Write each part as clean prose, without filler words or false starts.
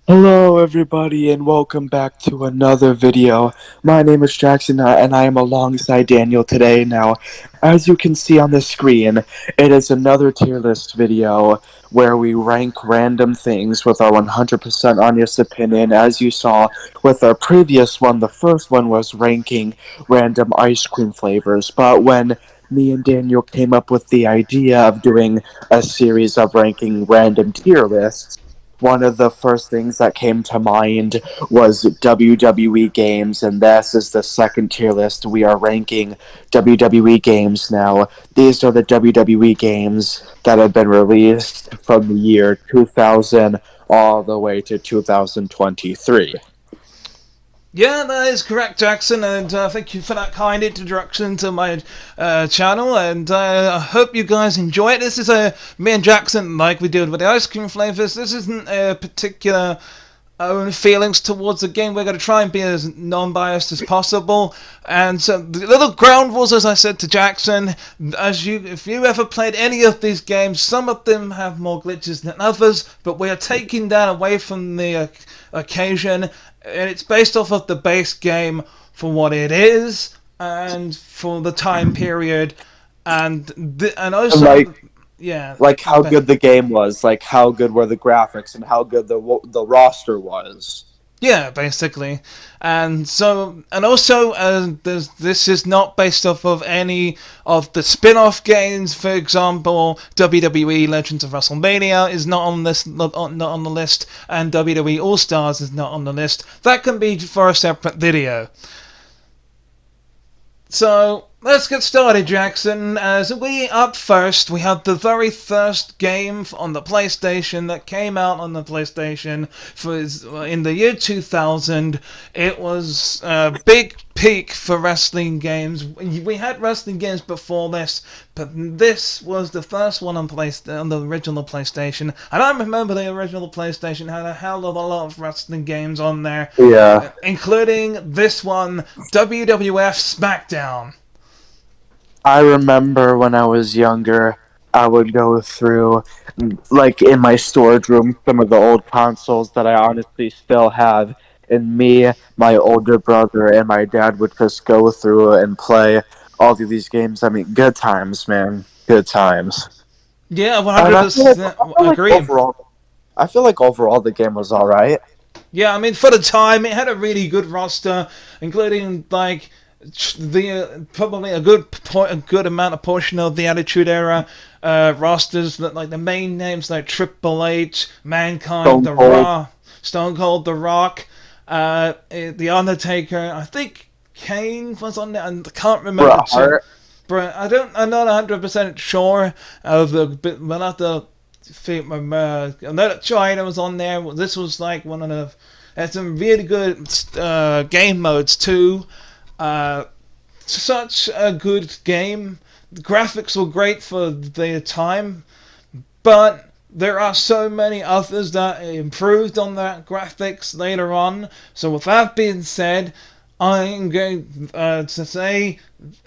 Hello everybody and welcome back to another video. My name is Jackson and I am alongside Daniel today. Now, as you can see on the screen, it is another tier list video where we rank random things with our 100% honest opinion. As you saw with our previous one, the first one was ranking random ice cream flavors, but when me and Daniel came up with the idea of doing a series of ranking random tier lists, one of the first things that came to mind was WWE games, and this is the second tier list. We are ranking WWE games now. These are the WWE games that have been released from the year 2000 all the way to 2023. Yeah, that is correct, Jackson, and thank you for that kind introduction to my channel, and I hope you guys enjoy it. This is me and Jackson, like we did with the ice cream flavors. This isn't a particular own feelings towards the game. We're going to try and be as non-biased as possible. And so the little ground rules, as I said to Jackson, if you ever played any of these games, some of them have more glitches than others, but we are taking that away from the occasion, and it's based off of the base game for what it is and for the time period, and Like, also, yeah. like how good the game was, like how good were the graphics, and how good the roster was. Yeah, basically, and also, this is not based off of any of the spin-off games. For example, WWE Legends of WrestleMania is not on this, not on the list, and WWE All Stars is not on the list. That can be for a separate video. So let's get started, Jackson. As we up first, we have the very first game on the PlayStation that came out on the PlayStation in the year 2000. It was a big peak for wrestling games. We had wrestling games before this, but this was the first one on the original PlayStation. And I remember the original PlayStation had a hell of a lot of wrestling games on there, Yeah. including this one, WWF SmackDown. I remember when I was younger, I would go through, like, in my storage room, some of the old consoles that I honestly still have, and me, my older brother, and my dad would just go through and play all of these games. I mean, good times, man. Good times. Yeah, And 100% agree. I feel like overall the game was alright. Yeah, I mean, for the time, it had a really good roster, including like the probably a good amount of portion of the Attitude Era rosters, that like the main names like Triple H, Mankind, Stone The Cold, Raw, Stone Cold, The Rock, The Undertaker. I think Kane was on there, and I can't remember Bret too. Hart. But I'm not 100% sure of the. But we'll have to. I'm not sure China was on there. This was like one of the. Had some really good game modes too. Uh, Such a good game. The graphics were great for their time, but there are so many others that improved on that graphics later on. So with that being said, I'm going to say,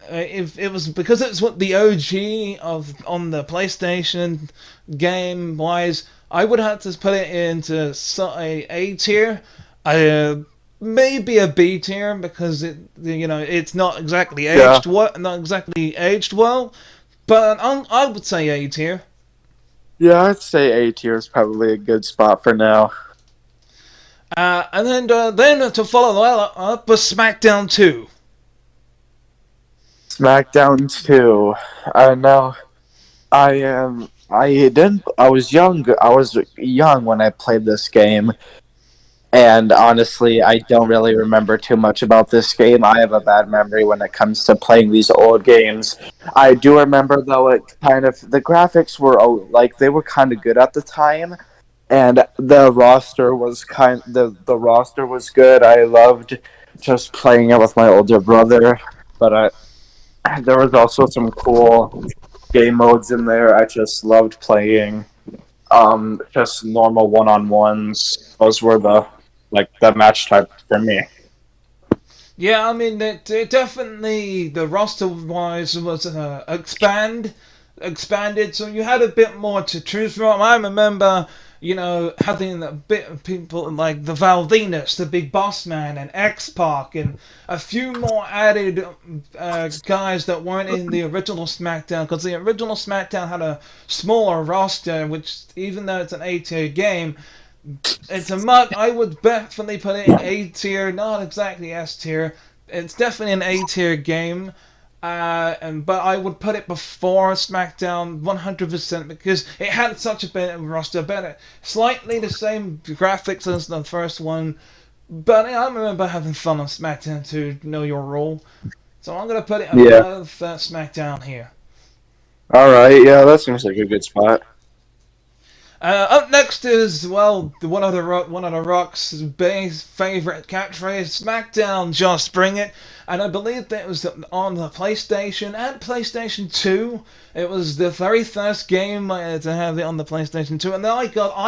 if it was because it's what the OG of on the PlayStation game wise, I would have to put it into a tier. Uh, Maybe a B tier because it's not exactly Yeah. aged well, but I would say A tier. Yeah, I'd say A tier is probably a good spot for now. And then to follow that up was SmackDown 2. SmackDown 2. I know. I am. I didn't. I was young. I was young when I played this game, and honestly, I don't really remember too much about this game. I have a bad memory when it comes to playing these old games. I do remember though, it kind of the graphics were like they were kind of good at the time, and the roster was good. I loved just playing it with my older brother, but there was also some cool game modes in there. I just loved playing just normal one-on-ones. Those were the match type for me. Yeah, I mean, it definitely, the roster wise was expanded, so you had a bit more to choose from. I remember having a bit of people like the Valdinas, the Big Boss Man, and X-Pac, and a few more added guys that weren't in the original SmackDown, because the original SmackDown had a smaller roster, which, even though it's an A-tier game, it's a mug. I would definitely put it in A tier, not exactly S tier. It's definitely an A tier game. But I would put it before SmackDown 100% because it had such a better roster, better, slightly the same graphics as the first one. But I remember having fun on SmackDown to Know Your Role, so I'm gonna put it Yeah. above SmackDown here. All right. Yeah, that seems like a good spot. Up next is, well, one of the Rock's base favorite catchphrase, "SmackDown, just bring it." And I believe that was on the PlayStation and PlayStation 2. It was the very first game to have it on the PlayStation 2, and I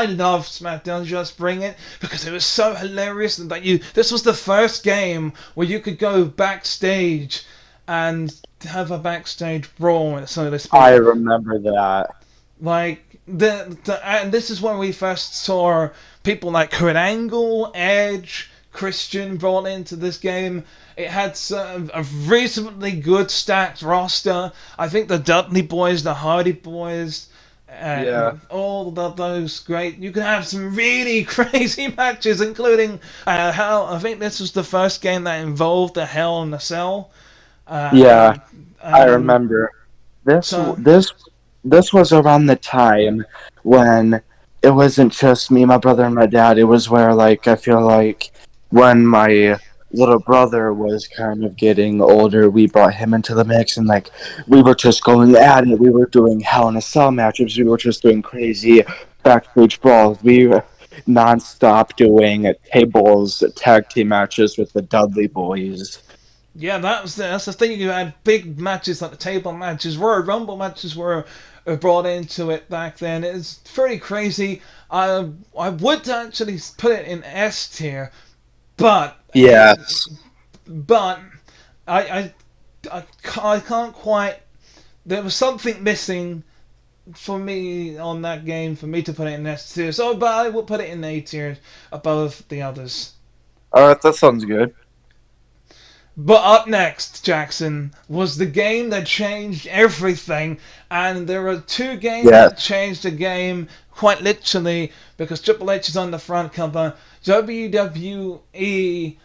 love SmackDown, just bring it, because it was so hilarious that this was the first game where you could go backstage and have a backstage brawl, so to I speak. remember that. Like and this is when we first saw people like Kurt Angle, Edge, Christian brought into this game. It had a reasonably good stacked roster. I think the Dudley Boys, the Hardy Boys, Yeah. all those great. You can have some really crazy matches, including Hell. I think this was the first game that involved the Hell in a Cell. Yeah, Uh, I and remember. This so this this was around the time when it wasn't just me, my brother, and my dad. It was where, like, I feel like when my little brother was kind of getting older, we brought him into the mix, and like we were just going at it. We were doing Hell in a Cell matches. We were just doing crazy backstage brawls. We were nonstop doing tables tag team matches with the Dudley Boys. yeah, that's the thing. You had big matches like the table matches, were rumble matches were brought into it back then. It's pretty crazy. I would actually put it in S tier, but Yes. but I I I can't quite. There was something missing for me on that game for me to put it in S tier. So, but I will put it in A tier above the others. All right, that sounds good. But up next, Jackson, was the game that changed everything. And there are two games Yes. that changed the game quite literally because Triple H is on the front cover. WWE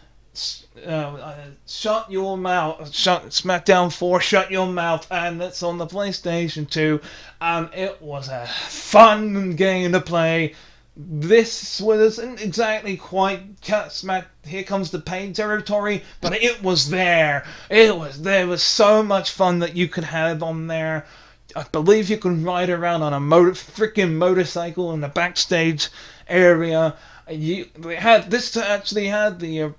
Shut Your Mouth, SmackDown 4, Shut Your Mouth, and it's on the PlayStation 2. And it was a fun game to play. This wasn't exactly quite Smack Here Comes the Pain territory, but it was there. There was so much fun that you could have on there. I believe you could ride around on a freaking motorcycle in the backstage area. They had this actually had the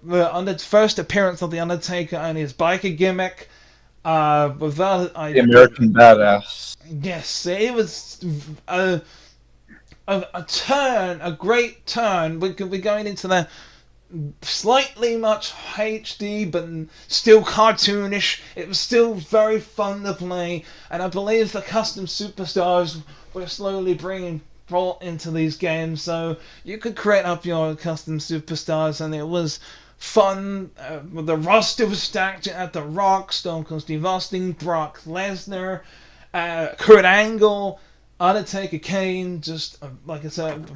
first appearance of the Undertaker and his biker gimmick. Without The I American Badass. Yes, it was a turn, a great turn. We could be going into the slightly much HD, but still cartoonish. It was still very fun to play, and I believe the custom superstars were slowly being brought into these games, so you could create up your custom superstars, and it was fun. The roster was stacked at The Rock, Stone Cold Steve Austin, Brock Lesnar, Kurt Angle, Undertaker, Kane. Just like I said,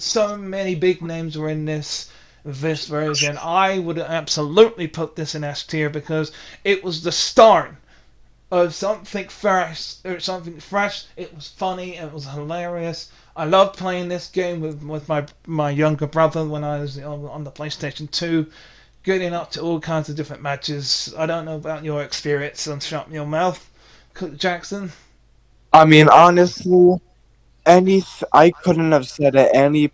so many big names were in this version. I would absolutely put this in S tier because it was the start of something fresh. It was funny. It was hilarious. I loved playing this game with my younger brother when I was on the PlayStation 2, getting up to all kinds of different matches. I don't know about your experience on Shut Your Mouth, Jackson. I mean, honestly, I couldn't have said it any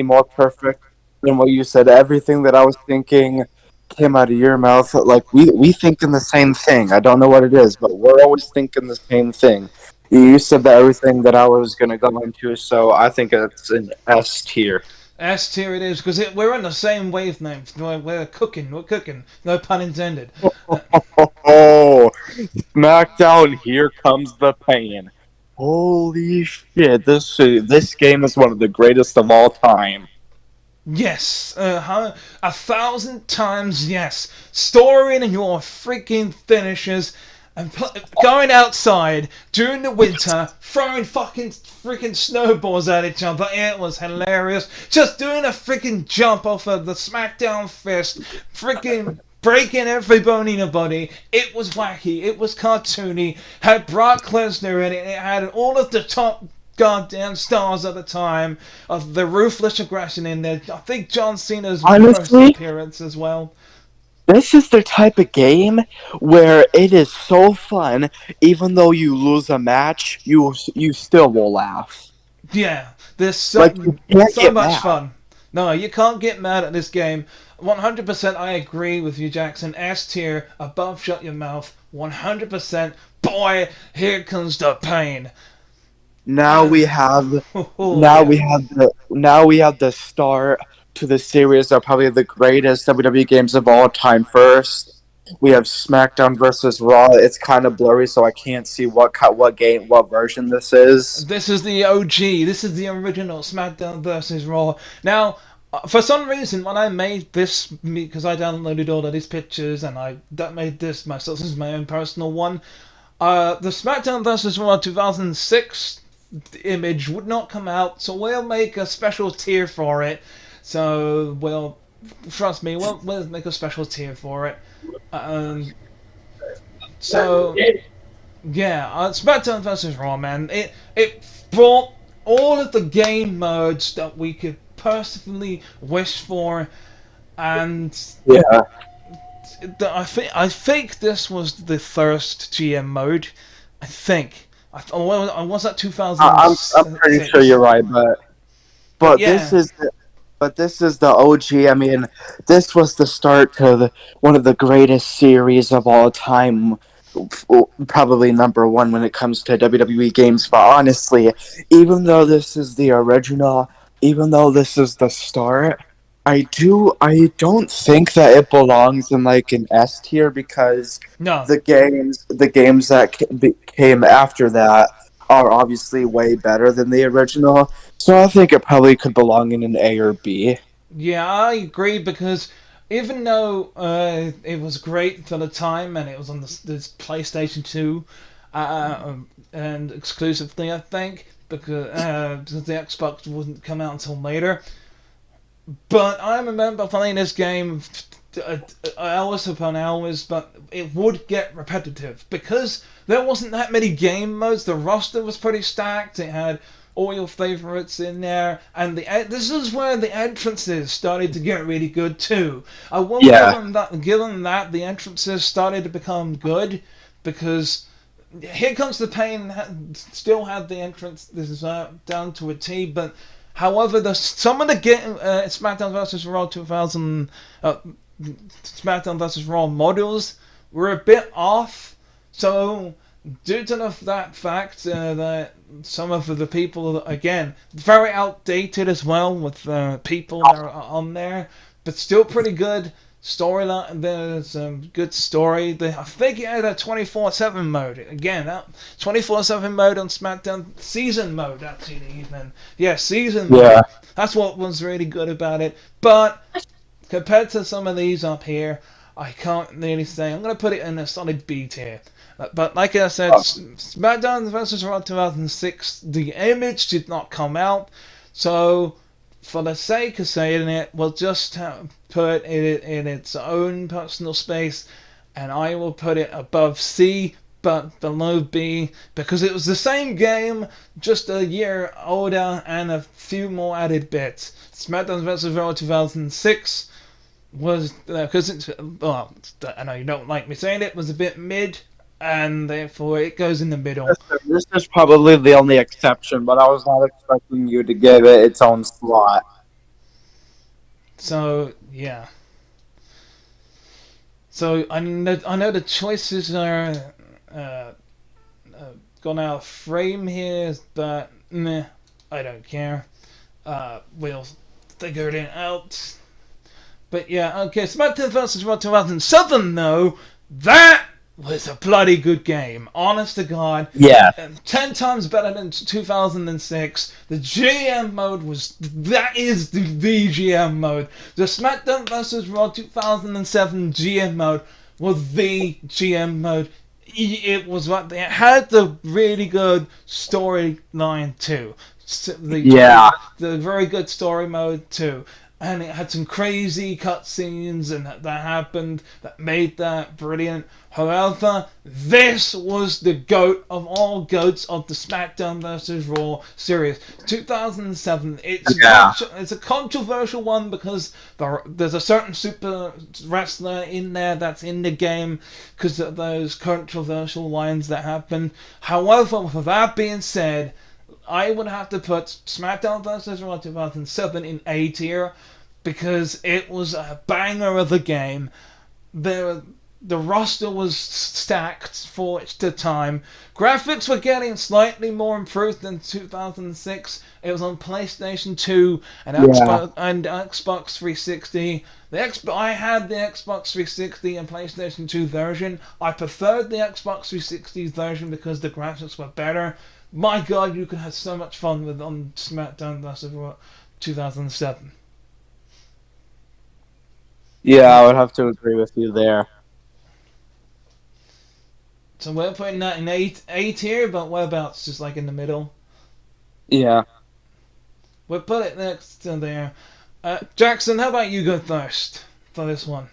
more perfect than what you said. Everything that I was thinking came out of your mouth. Like we thinking the same thing. I don't know what it is, but we're always thinking the same thing. You said that everything that I was gonna go into, so I think it's an S tier. S tier it is because we're on the same wavelength. We're cooking. We're cooking. No pun intended. Oh, SmackDown! Here comes the pain. Holy shit! This game is one of the greatest of all time. Yes, 1,000 times yes. Storing your freaking finishes and going outside during the winter, throwing fucking freaking snowballs at each other. It was hilarious. Just doing a freaking jump off of the SmackDown fist, freaking breaking every bone in your body. It was wacky. It was cartoony. Had Brock Lesnar in it. It had all of the top goddamn stars at the time of the ruthless aggression in there. I think John Cena's first Honestly, appearance as well. this is the type of game where it is so fun. Even though you lose a match, you still will laugh. Yeah, there's Like you can't so get much mad. fun. No, you can't get mad at this game. 100% I agree with you, Jackson. S tier, above shut your mouth. 100%. Boy, here comes the pain. Now Uh, we have oh, yeah. now we have the start to the series of probably the greatest WWE games of all time. First, we have SmackDown versus Raw. It's kind of blurry, so I can't see what version this is. This is the OG. This is the original SmackDown versus Raw. Now, for some reason, when I made this, because I downloaded all of these pictures and I made this myself, this is my own personal one. The SmackDown versus Raw 2006 image would not come out, so we'll make a special tier for it. So we'll, trust me, we'll make a special tier for it. Um, so yeah, SmackDown vs. Raw, man. It brought all of the game modes that we could personally wish for, and Yeah, I think this was the first GM mode. I think. I was at I'm pretty sure 2006, you're right, but but this yeah, is the OG. I mean, this was the start to one of the greatest series of all time. Probably number one when it comes to WWE games. But honestly, even though this is the original, even though this is the start, I don't think that it belongs in like an S tier because no, the games that came after that are obviously way better than the original. So I think it probably could belong in an A or B. yeah, I agree because even though it was great for the time and it was on this PlayStation 2 and exclusively, I think, because the Xbox wouldn't come out until later. But I remember playing this game hours upon hours, but it would get repetitive because there wasn't that many game modes. The roster was pretty stacked. It had all your favorites in there, and this is where the entrances started to get really good too. I will give Yeah, them that. Given that the entrances started to become good, because here comes the pain. Still had the entrance. This is down to a T, but however, some of the SmackDown vs. Raw 2000, SmackDown vs. Raw models were a bit off. So, due to that fact, that some of the people, again, very outdated as well with people that are on there, but still pretty good storyline. There's a good story. I think it had a 24/7 mode. Again, that 24/7 mode on SmackDown, season mode actually even. Yeah, season yeah. mode. That's what was really good about it. But compared to some of these up here, I can't really say. I'm gonna put it in a solid B tier. But like I said, SmackDown vs. Raw 2006, the image did not come out, so for the sake of saying it, we'll just put it in its own personal space, and I will put it above C but below B because it was the same game, just a year older and a few more added bits. SmackDown vs. Raw 2006 was because it's well, I know you don't like me saying it, was a bit mid, and therefore it goes in the middle. This is probably the only exception, but I was not expecting you to give it its own slot. So yeah. So I know the choices are uh, gone out of frame here, but meh, I don't care. We'll figure it out. But yeah, okay, SmackDown vs. Raw 2007 though, that was a bloody good game. Honest to God, Yeah. 10 times better than 2006. The GM mode that is the VGM mode. The SmackDown vs. Raw 2007 GM mode was the GM mode. It was what they had the really good storyline too. Yeah. The very good story mode too, and it had some crazy cutscenes and that happened that made that brilliant. However, this was the goat of all goats of the SmackDown vs. Raw series, 2007. Yeah. It's a controversial one because there's a certain super wrestler in there that's in the game because of those controversial lines that happened. However, with that being said, I would have to put SmackDown vs. Raw 2007 in A tier because it was a banger of a game. The the roster was stacked for its time. Graphics were getting slightly more improved than 2006. It was on PlayStation 2 and Yeah. Xbox 360. I had the Xbox 360 and PlayStation 2 version. I preferred the Xbox 360 version because the graphics were better. My God, you could have so much fun with on SmackDown vs. Raw 2007. Yeah, I would have to agree with you there. So we're putting that in A tier, but whereabouts? Just like in the middle. Yeah. We'll put it next to there. Jackson, how about you go first for this one?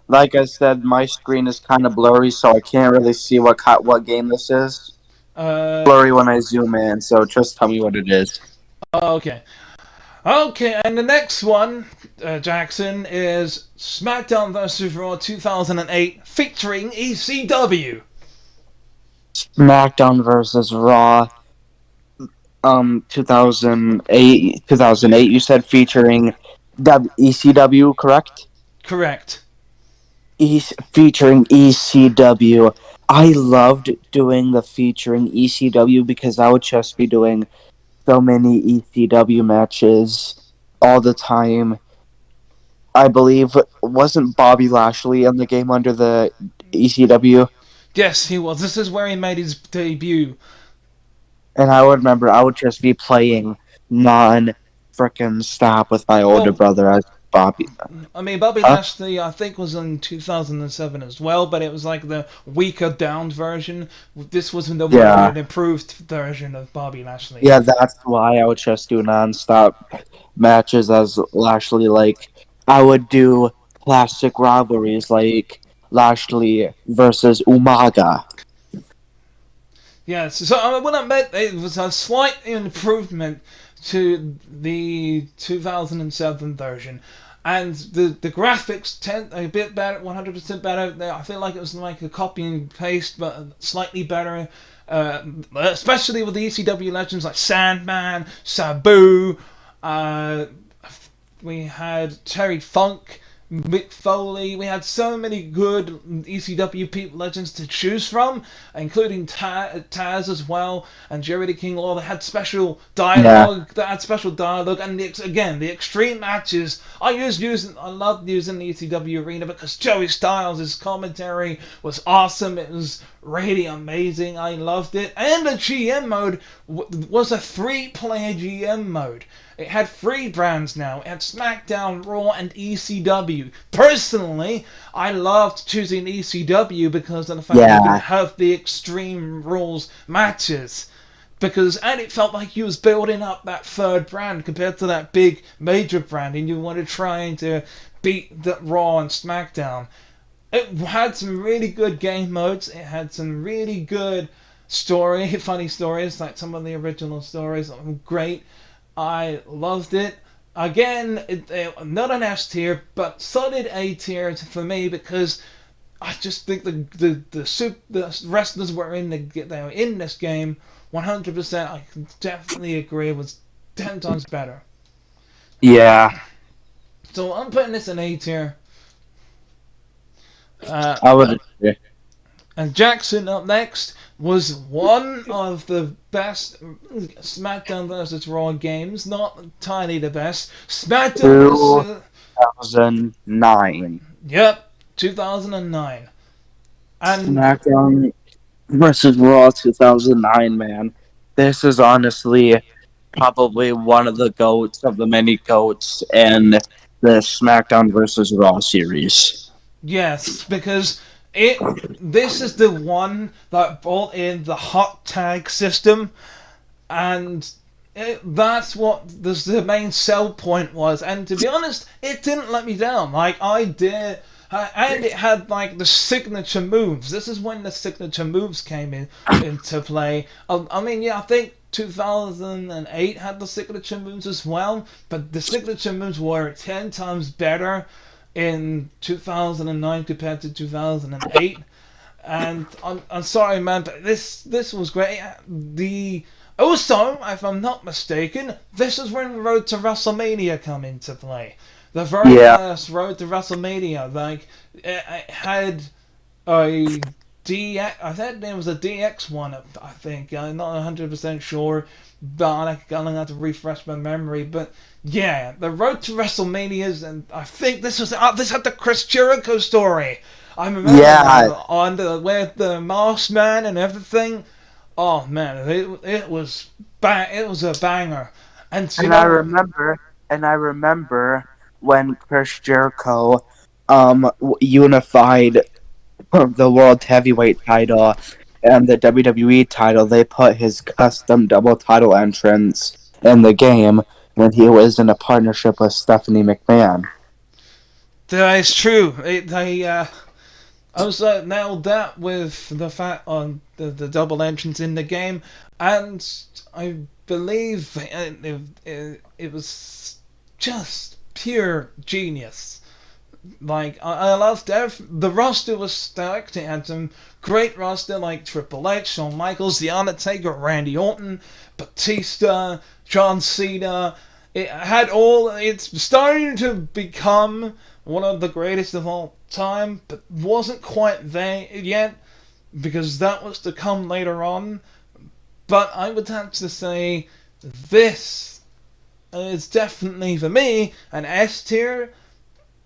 Like I said, my screen is kind of blurry, so I can't really see what game this is. Uh, Blurry when I zoom in, so just tell me what it is. okay. Okay, and the next one, Jackson, is SmackDown vs. Raw 2008 featuring ECW. SmackDown versus Raw. 2008. You said featuring ECW, correct? Correct. Featuring ECW. I loved doing the featuring ECW because I would just be doing so many ECW matches all the time. I believe wasn't Bobby Lashley in the game under the ECW, Yes, he was. This is where he made his debut. and I would remember I would just be playing non frickin' stop with my older Well, brother as Bobby. I mean, Bobby Huh? Lashley, I think, was in 2007 as well, but it was like the weaker down version. This was the more Yeah, an improved version of Bobby Lashley. yeah, that's why I would just do non-stop matches as Lashley. Like I would do classic rivalries like Lashley versus Umaga. Yes, so I would admit it was a slight improvement to the 2007 version. And the graphics tend a bit better, 100% better. I feel like it was like a copy and paste, but slightly better. Especially with the ECW legends like Sandman, Sabu. Uh, we had Terry Funk, Mick Foley. We had so many good ECW people legends to choose from, including Taz as well and Jerry the King Lawler. They had special Yeah, dialogue. That had special dialogue, and again the extreme matches. I loved using the ECW arena because Joey Styles' commentary was awesome. It was really amazing. I loved it, and the GM mode was a 3-player GM mode. It had 3 brands now. It had SmackDown, Raw, and ECW. Personally, I loved choosing ECW because of the fact that you could yeah, have the Extreme Rules matches. And it felt like you was building up that 3rd brand compared to that big major brand, and you wanted trying to beat the Raw and SmackDown. It had some really good game modes. It had some really good funny stories, like some of the original stories were great. I loved it. Again, not an S tier, but solid A tier for me because I just think the wrestlers they were in this game 100%. I can definitely agree it was 10 times better. yeah. So I'm putting this in A tier. Uh, I would agree. and Jackson up next was one of the best SmackDown vs. Raw games, not entirely the best. SmackDown vs. 2009. Yep, 2009. And SmackDown versus Raw 2009, man. This is honestly probably one of the goats of the many goats in the SmackDown versus Raw series. yes, because it this is the one that brought in the hot tag system, and that's what the main sell point was. And to be honest, it didn't let me down. Like I did, and it had like the signature moves. This is when the signature moves came into play. I mean, yeah, I think 2008 had the signature moves as well, but the signature moves were 10 times better in 2009 compared to 2008. And I'm sorry, man, but this was great. The Also, if I'm not mistaken, this is when Road to WrestleMania come into play. The very Yeah, first Road to WrestleMania, like it had a DX. I think it was a DX one. I think I'm not 100% sure, but I'm gonna have to refresh my memory. But yeah, the Road to WrestleManias, and I think this had the Chris Jericho story. I remember yeah, now on the with the Masked Man and everything. Oh man, it was it was a banger. And you and I know, remember, when Chris Jericho unified the World Heavyweight title and the WWE title. They put his custom double title entrance in the game when he was in a partnership with Stephanie McMahon. that is true. They I was nailed that with the fact on the double entrance in the game, and I believe it was just pure genius. Like I loved the roster was stacked. It had some great roster like Triple H, Shawn Michaels, The Undertaker, Randy Orton, Batista, John Cena. It had all. It's starting to become one of the greatest of all time, but wasn't quite there yet because that was to come later on. But I would have to say this is definitely for me an S tier,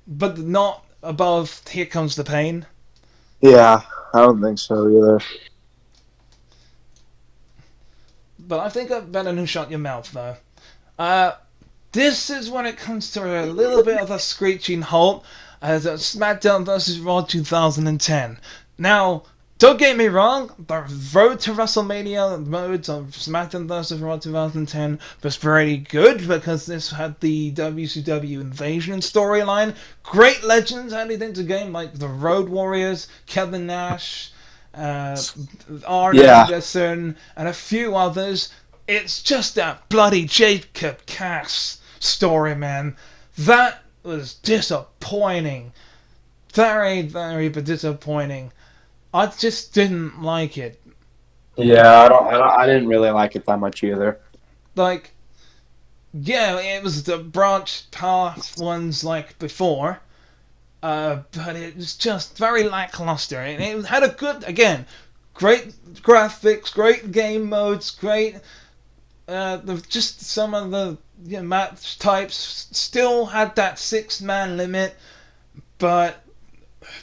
but not above Here Comes the Pain. Yeah, I don't think so either. But I think I've better than Shut Your Mouth though. Uh, this is when it comes to a little bit of a screeching halt as SmackDown vs. Raw 2010. Now, don't get me wrong, the road to WrestleMania modes of SmackDown vs. Raw 2010 was very good because this had the WCW Invasion storyline. Great legends added into the game like the Road Warriors, Kevin Nash, uh, Arn Yeah, Anderson, and a few others. It's just that bloody Jacob Cass story, man. That was disappointing. Very, very disappointing. I just didn't like it. yeah, I didn't really like it that much either. Like, yeah, it was the branch path ones like before, but it was just very lackluster. And it had a good, again, great graphics, great game modes, great. Just some of the match types still had that 6-man limit, but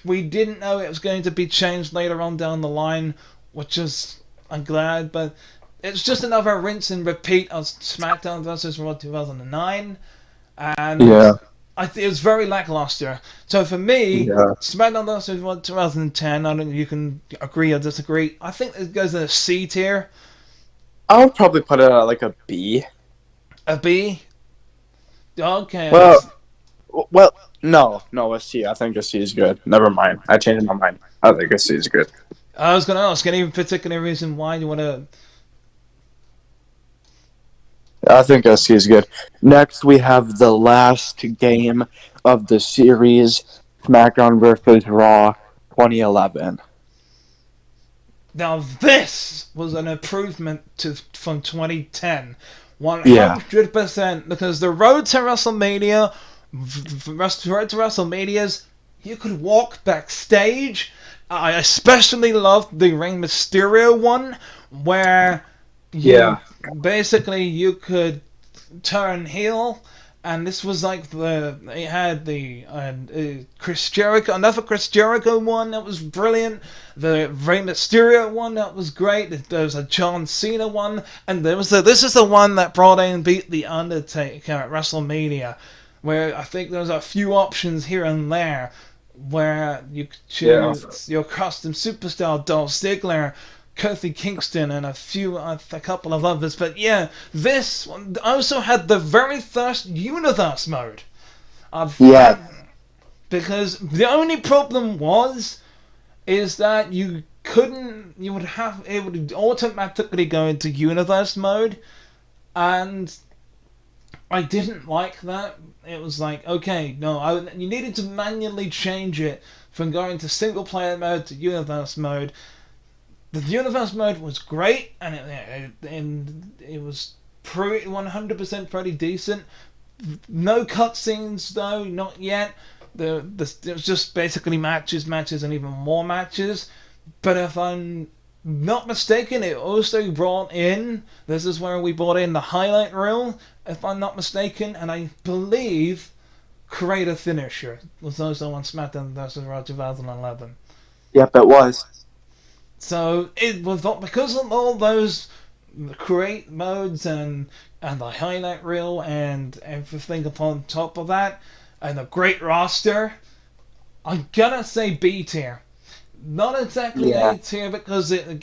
we didn't know it was going to be changed later on down the line, which is I'm glad, but it's just another rinse and repeat of SmackDown versus Raw 2009, and Yeah, it was very lackluster. So for me, yeah. SmackDown versus Raw 2010, I don't know if you can agree or disagree. I think it goes in a C tier, I would probably put it at like a B. a B. Okay, Well, well, no, a C. I think a C is good. Never mind. I changed my mind. I think a C is good. I was gonna ask any particular reason why you want to. I think SC is good. Next, we have the last game of the series, SmackDown vs. Raw 2011. Now this was an improvement from 2010, Yeah, 100%. Because the road to WrestleMania, road to WrestleManias, you could walk backstage. I especially loved the Rey Mysterio one, where you yeah, basically you could turn heel and this was like they had the Chris Jericho, another Chris Jericho one that was brilliant, the Rey Mysterio one that was great, there was a John Cena one, and there was this is the one that brought in and beat the Undertaker at WrestleMania, where I think there's a few options here and there where you could Yeah. choose your custom superstar Dolph Ziggler, Kofi Kingston, and a couple of others. But yeah, this one also had the very first universe mode. Yeah. That because the only problem is that you would have it would automatically go into universe mode, and I didn't like that. It was like, okay, no, you needed to manually change it from going to single player mode to universe mode. The universe mode was great, and it was 100% pretty decent. No cutscenes though, not yet. It was just basically matches, and even more matches. But if I'm not mistaken, it also brought in. This is where we brought in the highlight reel, if I'm not mistaken, and I believe Create a Finisher was also on SmackDown vs. Raw 2011. Yep, it was. So it was because of all those create modes and the highlight reel and everything upon top of that, and a great roster. I'm gonna say B tier. Not exactly Yeah. A tier because it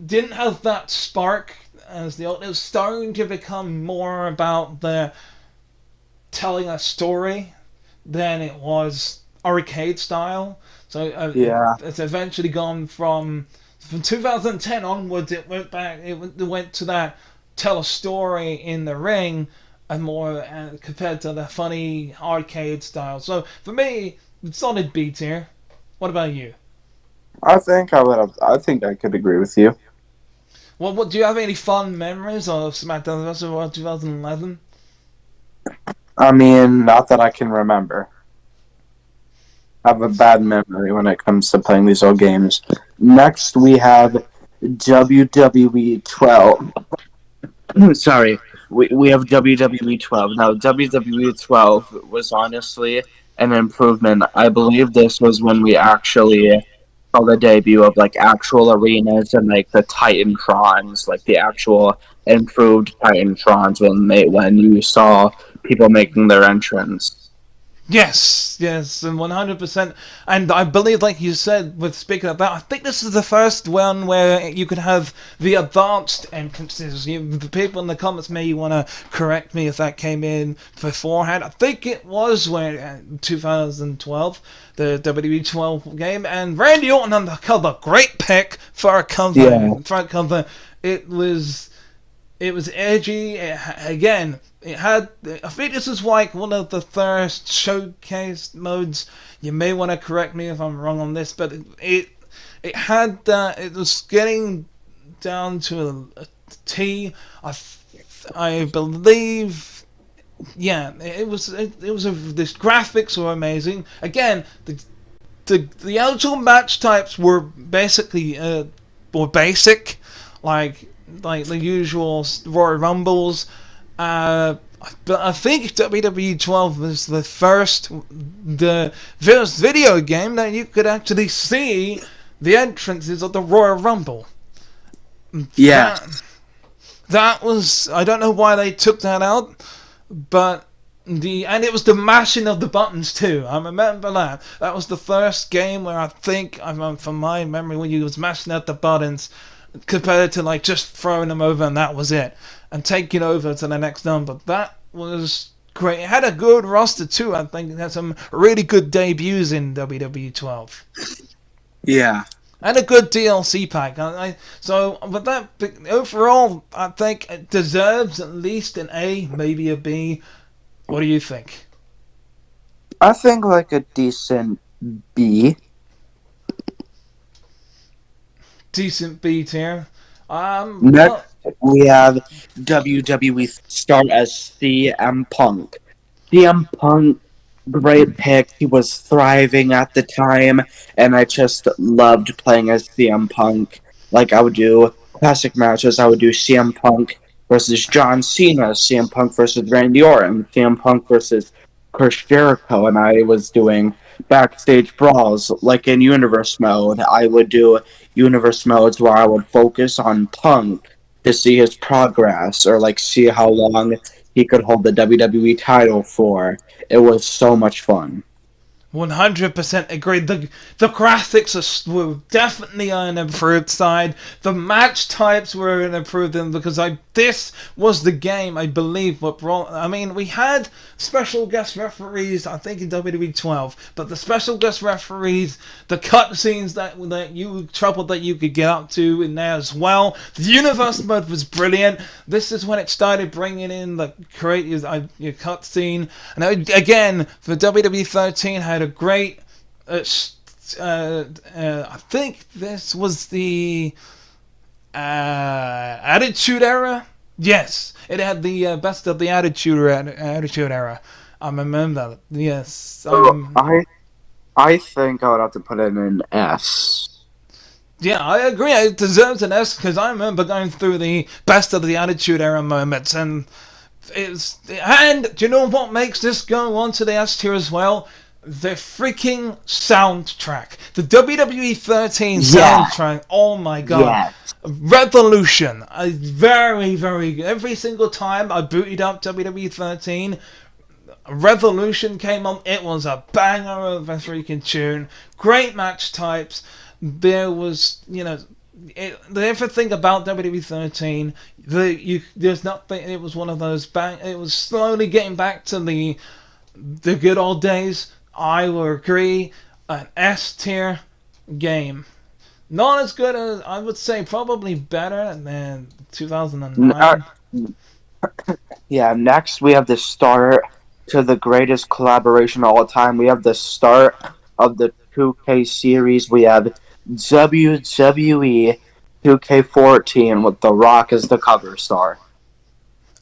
didn't have that spark as the old. It was starting to become more about the telling a story than it was arcade style. So Yeah. it's eventually gone from 2010 onwards. It went back. It went to that tell a story in the ring, and more compared to the funny arcade style. So for me, solid B tier. What about you? I think I would have. I think I could agree with you. What do you have any fun memories of SmackDown vs. Raw 2011? I mean, not that I can remember. I have a bad memory when it comes to playing these old games. Next, we have WWE 12. Sorry, we have WWE 12. Now, WWE 12 was honestly an improvement. I believe this was when we actually saw the debut of like actual arenas and like the Titantrons, like the actual improved Titantrons when you saw people making their entrance. Yes, and 100%. And I believe, like you said, with speaking of that, I think this is the first one where you could have the advanced entrances. The people in the comments may want to correct me if that came in beforehand. I think it was when 2012, the WWE 12 game, and Randy Orton on the cover. Great pick for a Yeah, cover. Front cover. It was it was edgy. Again, it had. I think this is like one of the first showcase modes. You may want to correct me if I'm wrong on this, but it had that. It was getting down to a T. I believe. Yeah, it was. It was. This graphics were amazing. Again, the actual match types were basically were basic, like the usual Royal Rumbles. But I think WWE 12 was the first video game that you could actually see the entrances of the Royal Rumble. yeah, That that was I don't know why they took that out, but and it was the mashing of the buttons too. I remember that. That was the first game where I think, from my memory, when you was mashing out the buttons, compared to like just throwing them over and that was it, and taking over to the next number. That was great. It had a good roster too. I think it had some really good debuts in WWE 12. yeah. And a good DLC pack. So, but that overall, I think it deserves at least an A, maybe a B. What do you think? I think like a decent B. Decent B tier. Next, Well, we have WWE star as CM Punk. CM Punk, great pick. He was thriving at the time, and I just loved playing as CM Punk. Like, I would do classic matches, I would do CM Punk versus John Cena, CM Punk versus Randy Orton, CM Punk versus Chris Jericho, and I was doing backstage brawls like in universe mode. I would do universe modes where I would focus on Punk to see his progress or like see how long he could hold the WWE title for. It was so much fun. 100% agree. The graphics were definitely on an improved side. The match types were an improved in because this was the game I believe what brought. I mean, we had special guest referees. I think in WWE 12, but the special guest referees, the cutscenes that you trouble that you could get up to in there as well. The universe mode was brilliant. This is when it started bringing in the creators your cutscene, and again the WWE 13 had a great. I think this was the Attitude Era. Yes, it had the best of the Attitude Era. I remember that. Yes. I think I would have to put it in an S. Yeah, I agree. It deserves an S because I remember going through the best of the Attitude Era moments, and do you know what makes this go on to the S tier as well? The freaking soundtrack. The WWE 13 Yeah. soundtrack. Oh my god. Yeah. Revolution. Very, very good. Every single time I booted up WWE 13, Revolution came on. It was a banger of a freaking tune. Great match types. There was, everything about WWE 13. There's nothing. It was one of those It was slowly getting back to the good old days. I will agree. An S tier game. Not as good as I would say. Probably better than 2009. Yeah, next we have the start to the greatest collaboration of all time. We have the start of the 2K series. We have WWE 2K14 with The Rock as the cover star.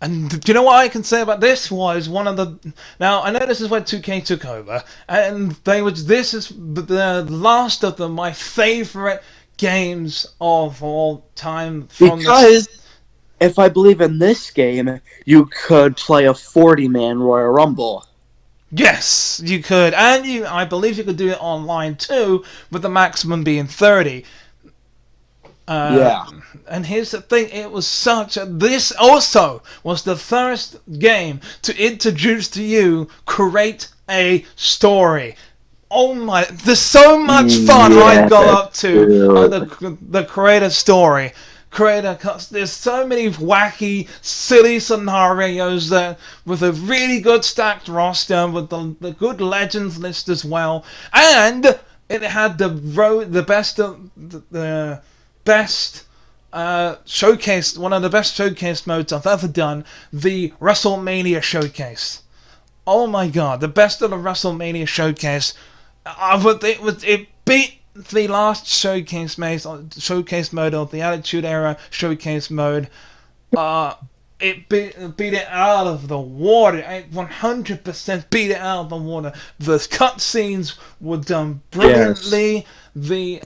And do you know what I can say about this? Was one of the now I know this is when 2K took over, and this is the last of my favorite games of all time. Because if I believe in this game, you could play a 40-man Royal Rumble. Yes, you could, and I believe you could do it online too, with the maximum being 30. Yeah. And here's the thing, this also was the first game to introduce to you create a story. Oh my, there's so much fun I got up to the creator story. There's so many wacky, silly scenarios that with a really good stacked roster with the good legends list as well, and it had the best showcase, one of the best showcase modes I've ever done, the WrestleMania showcase. Oh my god, the best of the WrestleMania showcase. It beat the last showcase mode of the Attitude Era showcase mode. It beat it out of the water. It 100% beat it out of the water. The cutscenes were done brilliantly. Yes.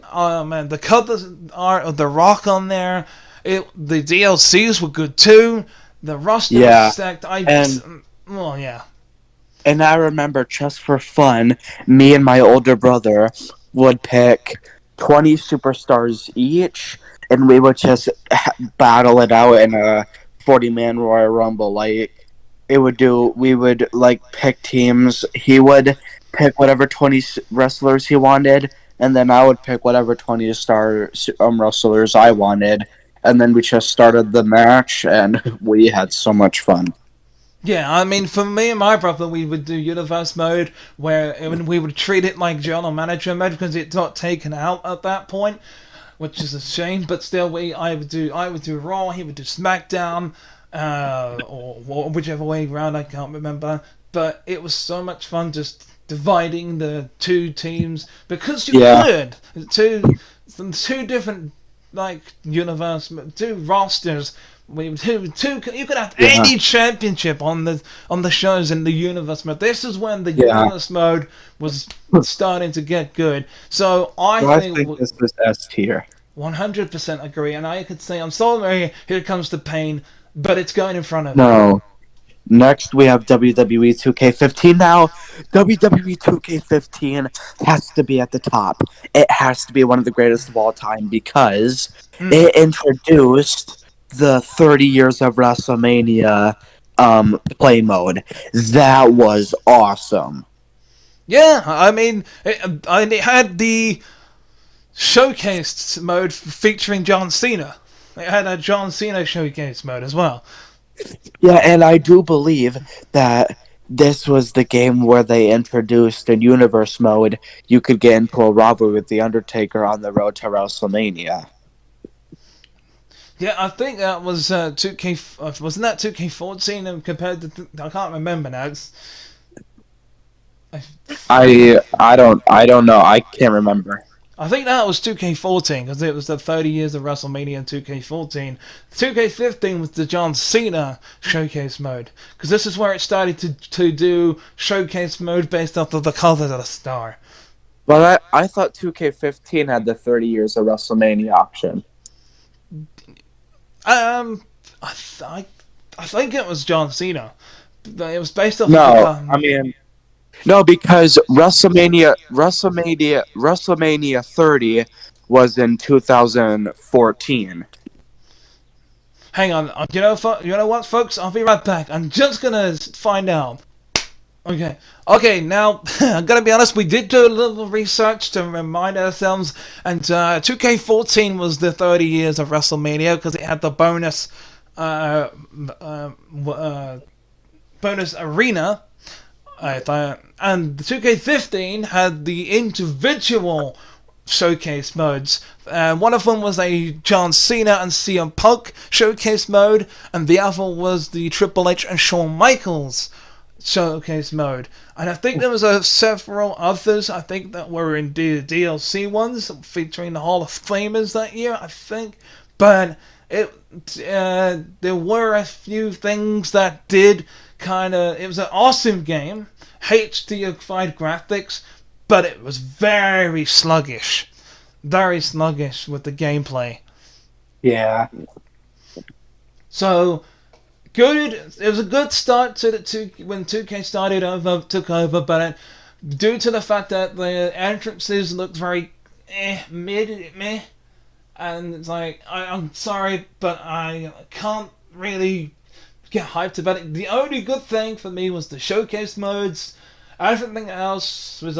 The cover art of The Rock on there. The DLCs were good too. The roster was stacked. Yeah. And I remember, just for fun, me and my older brother would pick 20 superstars each, and we would just battle it out in a 40-man Royal Rumble. Like, we would pick teams. He would pick whatever 20 wrestlers he wanted, and then I would pick whatever 20 wrestlers I wanted, and then we just started the match, and we had so much fun. Yeah, I mean, for me and my brother, we would do universe mode, where we would treat it like general manager mode because it got taken out at that point, which is a shame. But still, I would do Raw, he would do SmackDown, or whichever way around, I can't remember. But it was so much fun just dividing the two teams because you could two different two rosters. You could have any championship on the shows in the universe mode. This is when the universe mode was starting to get good. So I think this was S tier. 100% agree, and I could say I'm sorry. Here comes the pain. but it's going in front of it. No. Next, we have WWE 2K15. Now, WWE 2K15 has to be at the top. It has to be one of the greatest of all time because it introduced the 30 years of WrestleMania play mode. That was awesome. Yeah, I mean, it had the showcase mode featuring John Cena. It had a John Cena showcase mode as well. Yeah, and I do believe that this was the game where they introduced in universe mode. You could get into a rivalry with The Undertaker on the road to WrestleMania. Yeah, I think that was 2K. Wasn't that 2K14 compared to? I can't remember now. I I don't know. I can't remember. I think that was 2K14 because it was the 30 years of WrestleMania in 2K14. 2K15 was the John Cena showcase mode because this is where it started to do showcase mode based off of the color of the star. But I thought 2K15 had the 30 years of WrestleMania option. Um, I, th- I, I think it was John Cena. It was based off of the No, color. I mean no, because WrestleMania 30 was in 2014. Hang on, you know what, folks? I'll be right back. I'm just gonna find out. Okay. Now I'm gonna be honest. We did do a little research to remind ourselves, and 2K14 was the 30 years of WrestleMania because it had the uh, uh, uh, bonus arena. And the 2K15 had the individual showcase modes. One of them was a John Cena and CM Punk showcase mode, and the other was the Triple H and Shawn Michaels showcase mode. And I think there was several others. I think that were in DLC ones featuring the Hall of Famers that year. I think, but there were a few things that did kind of. It was an awesome game, HD-ified graphics, but it was very sluggish with the gameplay. Yeah. So good. It was a good start to when 2K took over, but due to the fact that the entrances looked very meh, and it's like I'm sorry, but I can't really get hyped about it. The only good thing for me was the showcase modes. Everything else was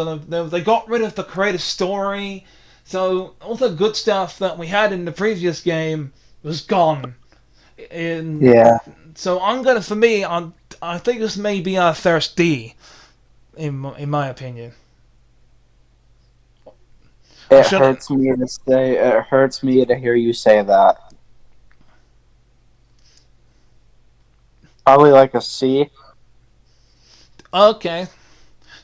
they got rid of the creative story, so all the good stuff that we had in the previous game was gone. Yeah. So I think this may be our first D, in my opinion. It Should hurts me to say. It hurts me to hear you say that. Probably like a C. Okay.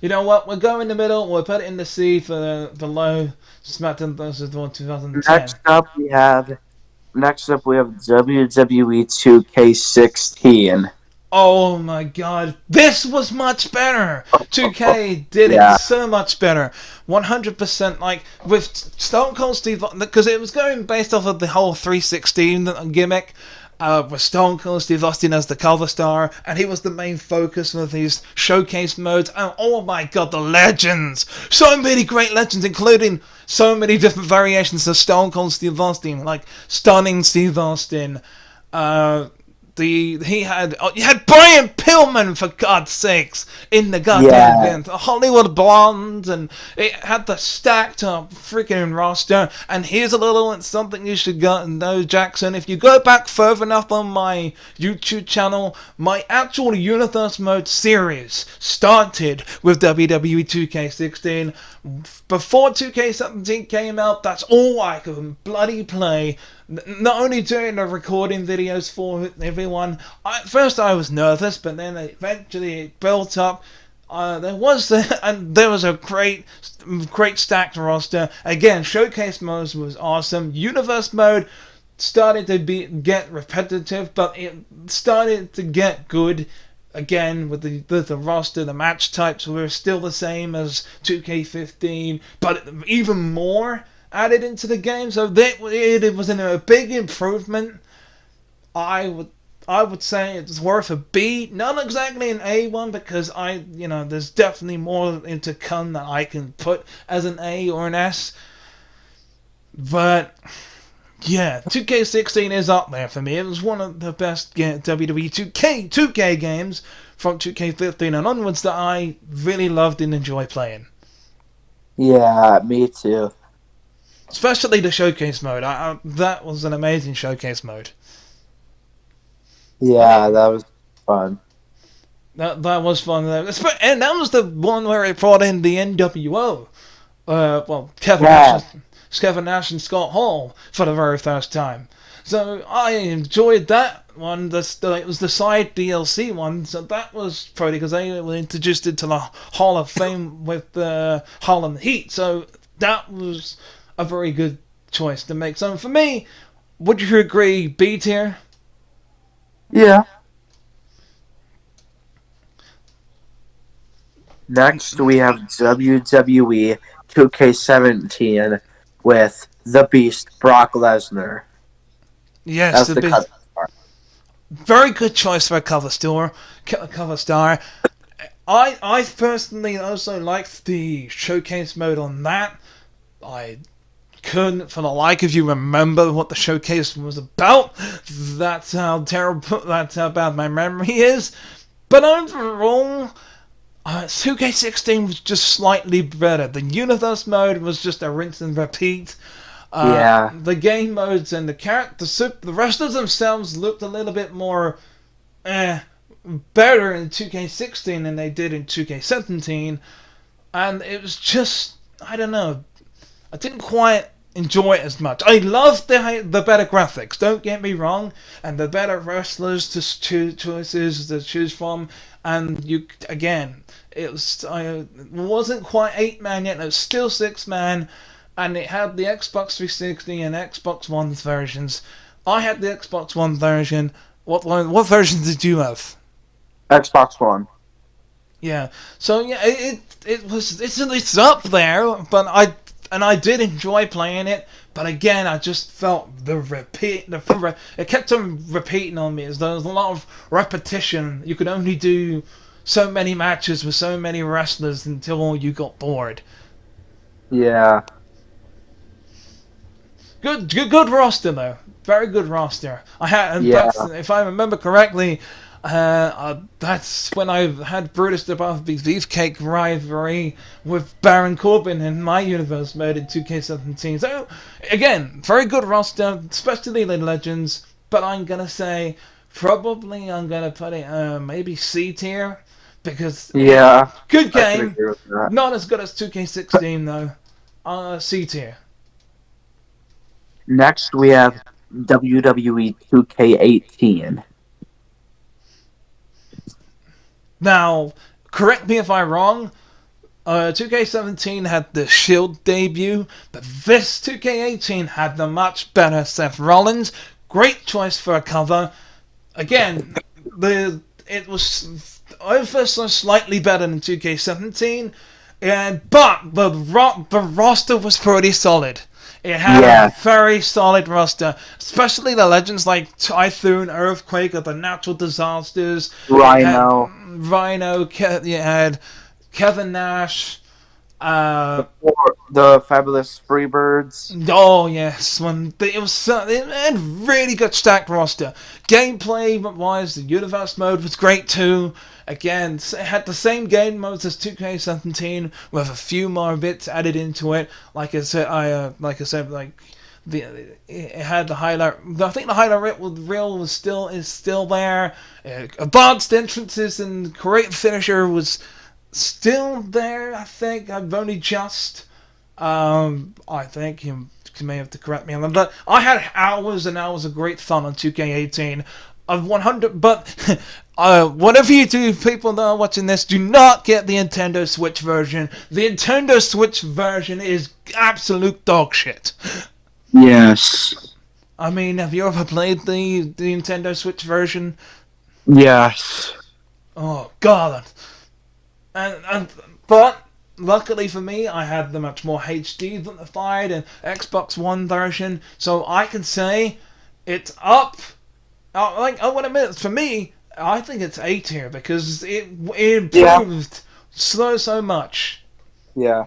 You know what? We'll go in the middle. We'll put it in the C for the low SmackDown vs. Raw 2010. Next up we have WWE 2K16. Oh my god, this was much better! 2K did it Yeah. so much better. 100% like with Stone Cold Steve, because it was going based off of the whole 316 gimmick. With Stone Cold Steve Austin as the cover star, and he was the main focus of these showcase modes. And oh my god, the legends! So many great legends, including so many different variations of Stone Cold Steve Austin, like Stunning Steve Austin. You had Brian Pillman, for God's sakes, in the goddamn game. The Hollywood Blondes, and it had the stacked up freaking roster. And here's a little something you should know, Jackson. If you go back further enough on my YouTube channel, my actual Universe Mode series started with WWE 2K16. Before 2K17 came out, that's all I could bloody play. Not only doing the recording videos for everyone. At first I was nervous, but then eventually it built up. There was a great stacked roster. Again, showcase mode was awesome. Universe mode started to get repetitive, but it started to get good. Again, with the roster, the match types were still the same as 2K15, but even more added into the game, so it was a big improvement. I I would say it's worth a B, not exactly an A one because there's definitely more into come that I can put as an A or an S. But yeah, 2K16 is up there for me. It was one of the best WWE 2K games from 2K15 and onwards that I really loved and enjoyed playing. Yeah, me too. Especially the showcase mode. That was an amazing showcase mode. I Yeah, mean, that was fun. that was fun. And that was the one where it brought in the NWO. Yeah, Kevin Nash and Scott Hall for the very first time. So I enjoyed that one. It was the side DLC one, so that was probably because they were introduced into the Hall of Fame with the Harlem Heat. So that was a very good choice to make. So for me, would you agree B tier? yeah. Next, we have WWE 2K17 with the Beast Brock Lesnar. Yes, That's the the B. cut part. Very good choice for a cover star. I personally also liked the showcase mode on that. I couldn't for the like of you remember what the showcase was about. That's how terrible, that's how bad my memory is. But overall, 2K16 was just slightly better. The universe mode was just a rinse and repeat. Yeah, The game modes and the characters, the wrestlers themselves looked a little bit more eh, better in 2K16 than they did in 2K17, and it was just, I don't know, I didn't quite enjoy it as much. I loved the better graphics, don't get me wrong, and the better wrestlers to choices to choose from, and you again, it wasn't quite 8-man yet, it was still 6-man, and it had the Xbox 360 and Xbox One versions. I had the Xbox One version. What version did you have? Xbox One. Yeah. So yeah, it's up there, but I did enjoy playing it. But again, I just felt it kept on repeating on me as there was a lot of repetition. You could only do so many matches with so many wrestlers until you got bored. Yeah, Good roster though. Very good roster. And yeah, that's if I remember correctly. That's when I had Brutus the Beefcake rivalry with Baron Corbin in my universe mode in 2K17. So again, very good roster, especially the legends. But I'm gonna say probably I'm gonna put it maybe C tier because yeah. good I could game, agree with that. not as good as 2K16 though. C tier. Next, we have WWE 2K18. Now, correct me if I'm wrong. 2K17 had the Shield debut, but this 2K18 had the much better Seth Rollins. Great choice for a cover. Again, it was ever so slightly better than 2K17, but the roster was pretty solid. It had a Yeah, very solid roster, especially the legends like Typhoon, Earthquake, or the natural disasters. It had Rhino. Rhino. It had Kevin Nash. Uh, The Fabulous Freebirds. oh yes, it had really good stacked roster. Gameplay wise, the universe mode was great too. Again, it had the same game modes as 2K17 with a few more bits added into it. Like I said, it had the highlight. I think the highlight reel is still there. Advanced entrances and great finisher was still there. I think I've only just. I think you may have to correct me on that, but I had hours and hours of great fun on 2K18. Of 100, but whatever you do, people that are watching this, do not get the Nintendo Switch version. The Nintendo Switch version is absolute dog shit. Yes. I mean, have you ever played the Nintendo Switch version? Yes. Oh God! But luckily for me, I had the much more HD-ified and Xbox One version, so I can say it's up I want to admit, for me, I think it's A tier because it Yeah, improved so much. yeah.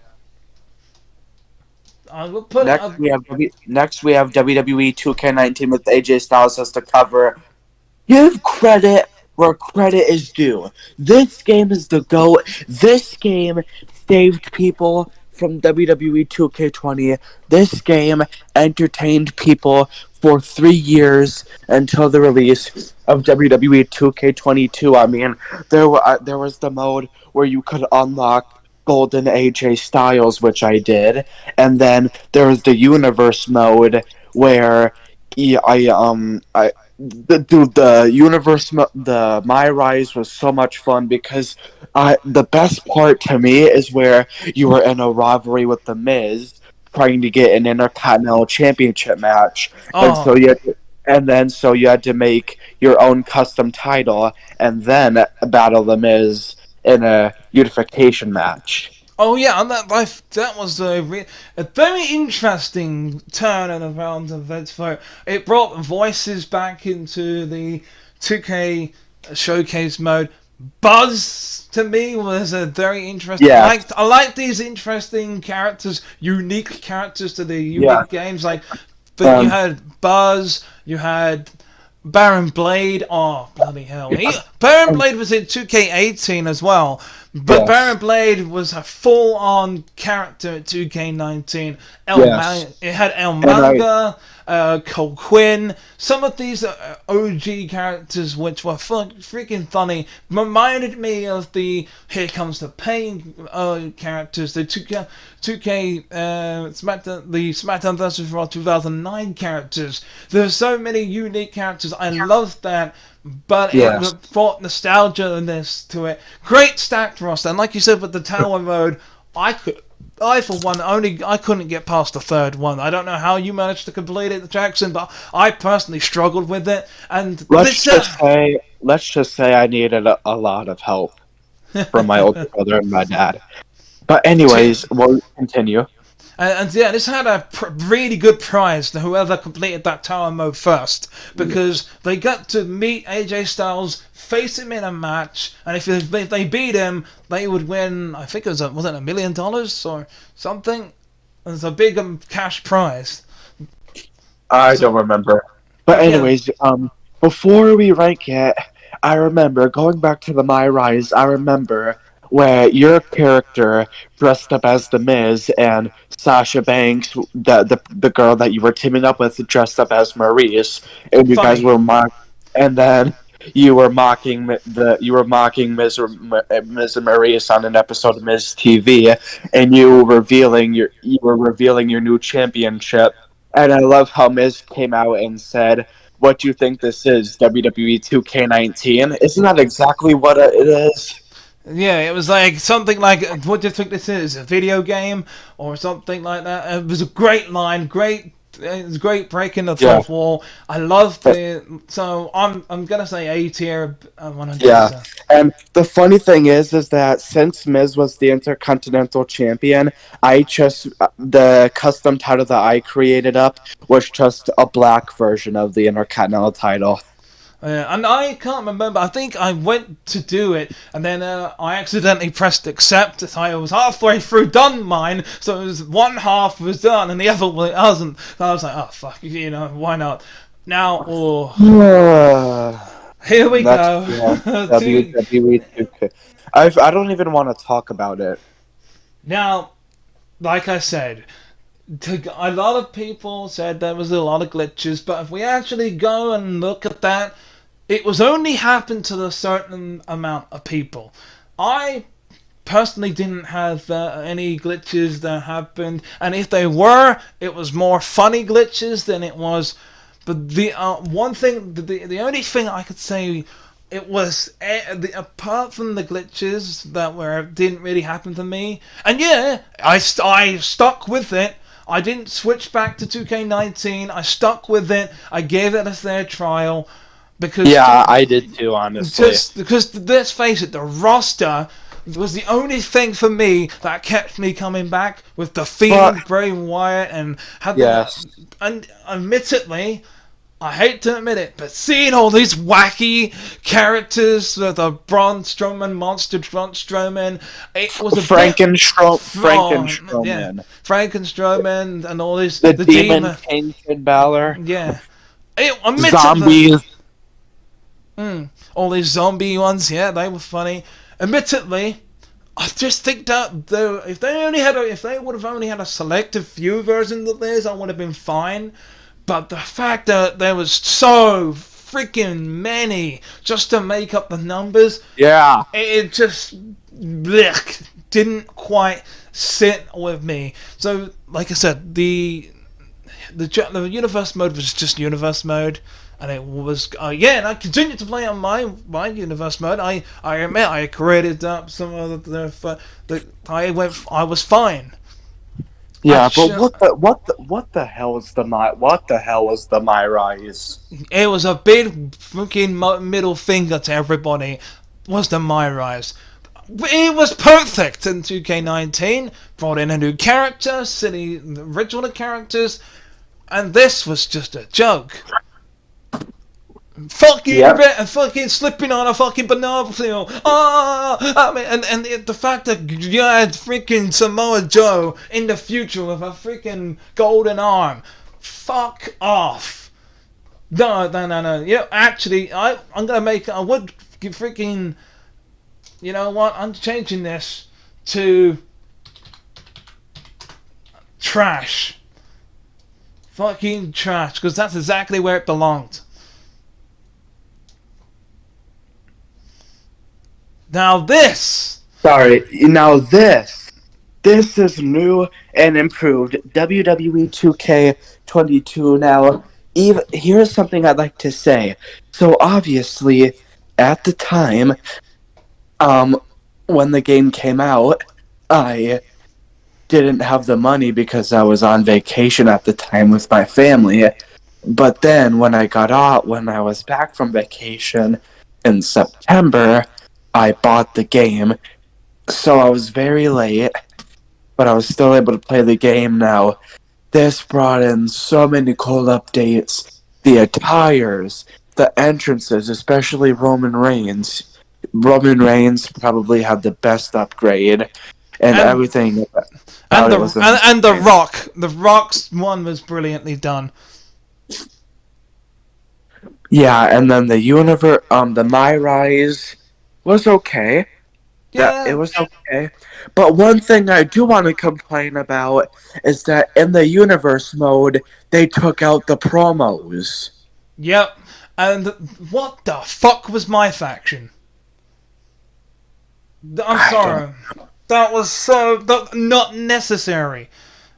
I will put it. Next we have WWE 2K19 with AJ Styles as the cover. Give credit where credit is due. This game is the GOAT. This game saved people from WWE 2K20. This game entertained people for 3 years until the release of WWE 2K22. I mean, there was the mode where you could unlock Golden AJ Styles, which I did, and then there was the Universe mode where the universe, the My Rise was so much fun because the best part to me is where you were in a rivalry with the Miz, trying to get an Intercontinental Championship match, and so Oh, you had to make your own custom title and then battle the Miz in a unification match. oh yeah, and that was a very interesting turn and around events for it. Brought voices back into the 2K showcase mode. Buzz to me was a very interesting. Yes, I like these interesting characters, unique characters to the yes. unique games. Like, but you Um, had Buzz, you had Baron Blade. Oh bloody hell! yeah, Baron Blade was in 2K18 as well, but yes, Baron Blade was a full-on character at 2K19. yes, It had El and I Manga, Cole Quinn. Some of these OG characters, which were freaking funny, reminded me of the Here Comes the Pain characters, the 2K SmackDown, the SmackDown vs. Raw 2009 characters. There's so many unique characters. I love that, but it yes. brought nostalgia-ness to it. Great stacked roster, and like you said with the Tower mode, I could. I, for one, I couldn't get past the third one. I don't know how you managed to complete it, Jackson, but I personally struggled with it. And this, Let's just say I needed a lot of help from my older brother and my dad. But anyways, we'll continue. and yeah, this had a really good prize to whoever completed that tower mode first, because they got to meet AJ Styles, face him in a match, and if they beat him, they would win. I think it was was it $1 million or something? It was a big cash prize. I So, don't remember. But but yeah, anyways, before we rank it, I remember going back to the My Rise. I remember where your character dressed up as the Miz and Sasha Banks, the girl that you were teaming up with, dressed up as Maurice, and you guys funny. were and then you were mocking Miz and Maurice on an episode of Miz TV, and you were revealing your new championship. And I love how Miz came out and said, "What do you think this is? WWE 2K19? Isn't that exactly what it is?" Yeah, it was like something like, "What do you think this is? A video game or something like that?" It was a great line, great. It was great breaking the Yeah, fourth wall. I loved it. So I'm gonna say A tier, yeah. 100%. And the funny thing is that since Miz was the Intercontinental Champion, the custom title that I created up was just a black version of the Intercontinental title. And I can't remember. I think I went to do it, and then I accidentally pressed accept. I was halfway through done mine, so it was one half was done, and the other wasn't. So I was like, oh fuck, why not? Now, oh, here we Next, go. we have Two- WWE 2K. I don't even want to talk about it. now, like I said, a lot of people said there was a lot of glitches, but if we actually go and look at that, it was only happened to a certain amount of people. I personally didn't have any glitches that happened, and if they were, it was more funny glitches than it was. But the one thing, the only thing I could say, it was apart from the glitches that were didn't really happen to me, and yeah, I stuck with it. I didn't switch back to 2K19. I stuck with it. I gave it a fair trial because Yeah, I did too, honestly. just because let's face it, the roster was the only thing for me that kept me coming back with the But Fiend, Bray Wyatt, and had the yes, and admittedly. I hate to admit it, but seeing all these wacky characters, the Braun Strowman, Monster Braun Strowman, it was a bit. Oh, yeah, Frankenstrowman, Frankenstrowman and all this, the the Demon demon. King Finn Balor, Yeah. Admittedly, zombies. all these zombie ones, yeah, they were funny. Admittedly, I just think that if they would have only had a selective few versions of this, I would have been fine. But the fact that there was so freaking many just to make up the numbers, Yeah, it just blech, didn't quite sit with me. So, like I said, the universe mode was just universe mode, and it was and I continued to play on my universe mode. I admit I created up some of I was fine. yeah. But what the hell is the My Rise? It was a big fucking middle finger to everybody. Was the My Rise? It was perfect in 2K19. Brought in a new character, silly original characters, and this was just a joke. Fucking slipping on a fucking banana peel. I mean, and the fact that you had freaking Samoa Joe in the future with a freaking golden arm. Fuck off. No. Yeah, actually, I would freaking. You know what? I'm changing this to trash. Fucking trash, because that's exactly where it belonged. Now this! Sorry. Now this is new and improved WWE 2K22. Now, here's something I'd like to say. So obviously, at the time, when the game came out, I didn't have the money because I was on vacation at the time with my family. But then when I was back from vacation in September, I bought the game. So I was very late, but I was still able to play the game now. This brought in so many cool updates. The attires, the entrances, especially Roman Reigns. Roman Reigns probably had the best upgrade, and And everything and about it the was and the amazing. Rock. The Rock's one was brilliantly done. Yeah, and then the My Rise was okay. That it Yeah, was okay. But one thing I do want to complain about is that in the universe mode, they took out the promos. yep. And what the fuck was my faction? I'm I don't. sorry. That was not necessary.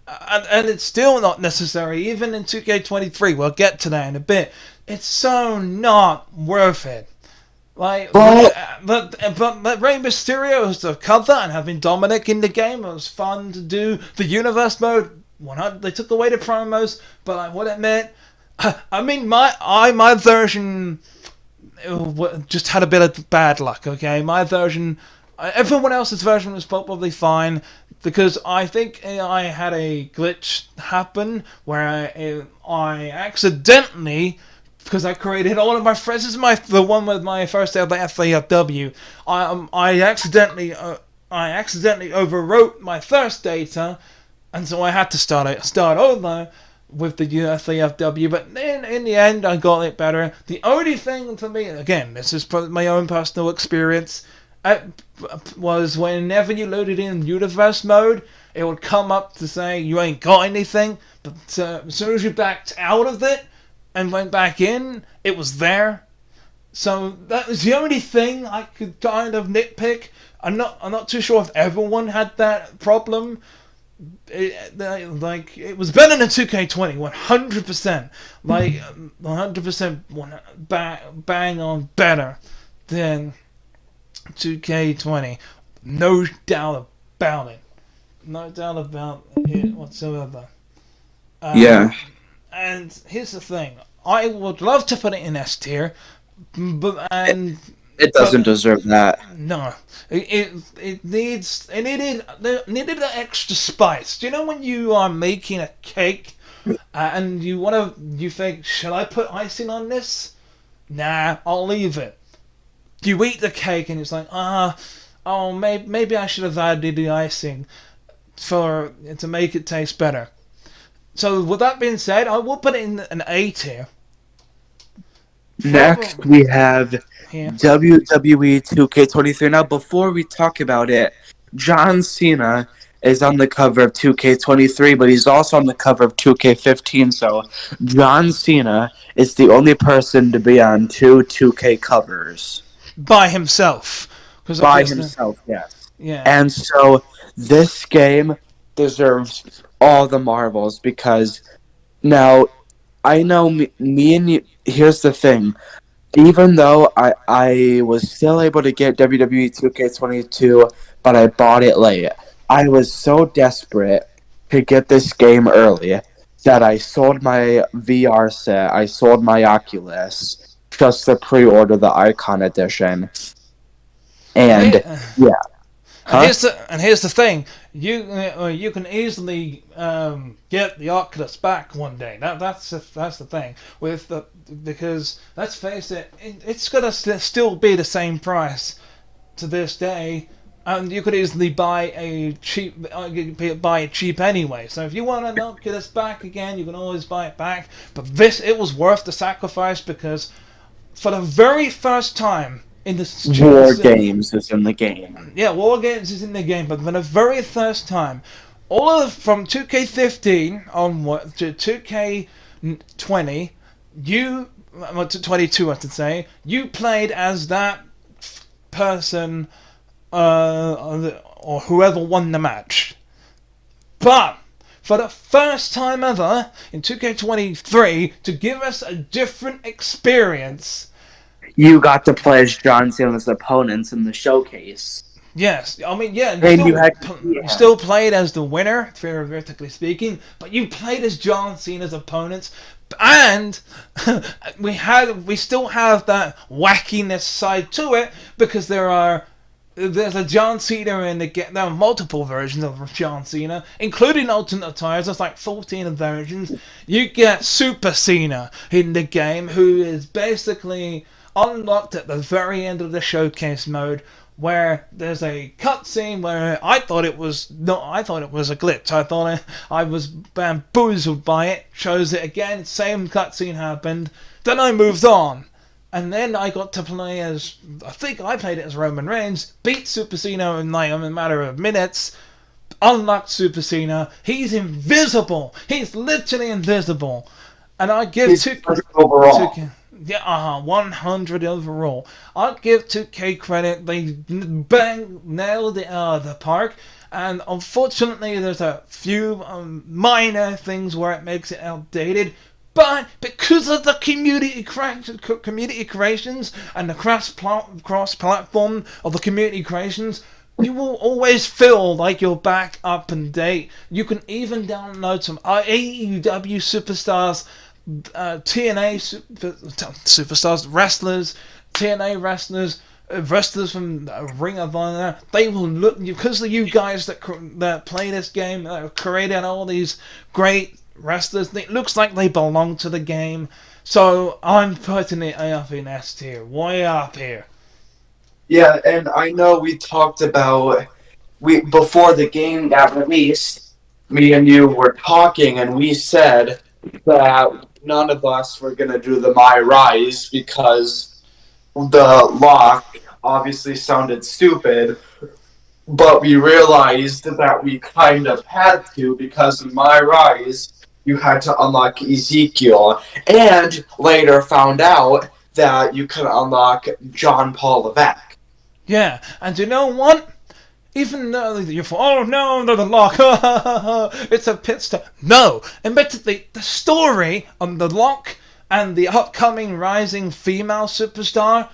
And it's still not necessary, even in 2K23. We'll get to that in a bit. It's so not worth it. Like, But but Rey Mysterio was the cover, and having Dominic in the game, it was fun to do. The universe mode, they took away the promos, but I would admit, I mean, my version just had a bit of bad luck. Okay, my version, everyone else's version was probably fine because I think I had a glitch happen where I accidentally, because I created all of my friends. This is the one with my first ever FAW. I accidentally overwrote my first data, and so I had to start over with the FAW. But then in the end, I got it better. The only thing for me, again, this is my own personal experience, was whenever you loaded in universe mode, it would come up to say you ain't got anything. But as soon as you backed out of it and went back in, it was there. So that was the only thing I could kind of nitpick. I'm not too sure if everyone had that problem. It was better than 2K20, 100%. Like 100% bang on better than 2K20. No doubt about it. No doubt about it whatsoever. Um, yeah, and here's the thing: I would love to put it in S tier, but it, it doesn't deserve that. no, it needed the extra spice. Do you know when you are making a cake and you think, should I put icing on this? Nah, I'll leave it. You eat the cake and it's like, oh, maybe I should have added the icing for to make it taste better. So with that being said, I will put it in an A tier. For Next, we have here, WWE 2K23. Now, before we talk about it, John Cena is on the cover of 2K23, but he's also on the cover of 2K15. So, John Cena is the only person to be on two 2K covers by himself, because by obviously, himself, yes. yeah. And so, this game deserves all the marbles because now I know me and you. Here's the thing. Even though I was still able to get WWE 2K22, but I bought it late. I was so desperate to get this game early that I sold my VR set, I sold my Oculus just to pre-order the Icon Edition. And And here, yeah, huh? and here's the thing. You can easily get the Oculus back one day. That's the thing with the because let's face it, it's gonna still be the same price to this day, and you could easily buy a cheap anyway. So if you want an Oculus back again, you can always buy it back. But it was worth the sacrifice because for the very first time in the War Games is in the game. yeah, War Games is in the game, but for the very first time, from 2K15 onward to 2K20, to 22, I should say, you played as that person, or whoever won the match. But for the first time ever in 2K23, to give us a different experience. You got to play as John Cena's opponents in the showcase. Yes, I mean, yeah, And you had you still played as the winner, theoretically speaking, but you played as John Cena's opponents, and we still have that wackiness side to it because there's a John Cena in the game. There are multiple versions of John Cena, including alternate tires. There's like 14 versions. You get Super Cena in the game, who is basically unlocked at the very end of the showcase mode, where there's a cutscene where I thought it was a glitch. I was bamboozled by it. Shows it again, same cutscene happened. Then I moved on. And then I got to play as, I think I played it as Roman Reigns, beat Super Cena in like a matter of minutes, unlocked Super Cena. He's invisible. He's literally invisible. And I give He's 2K, overall. yeah, 100 overall. I'll give 2K credit. They nailed it out of the park. And unfortunately, there's a few minor things where it makes it outdated. But because of the community creations and the cross platform of the community creations, you will always feel like you're back up and date. You can even download some AEW superstars, TNA superstars, wrestlers, TNA wrestlers, wrestlers from Ring of Honor. They will look because of you guys that play this game, created all these great wrestlers. It looks like they belong to the game. So I'm putting it up in S tier, way up here. Yeah, and I know we talked about we before the game got released. Me and you were talking, and we said that none of us were gonna do the My Rise because the lock obviously sounded stupid. But we realized that we kind of had to because in My Rise you had to unlock Ezekiel, and later found out that you could unlock John Paul Levesque. Yeah, and you know what? Even though you thought, oh no, the lock, it's a pit stop. No, admittedly, the story on the lock and the upcoming rising female superstar,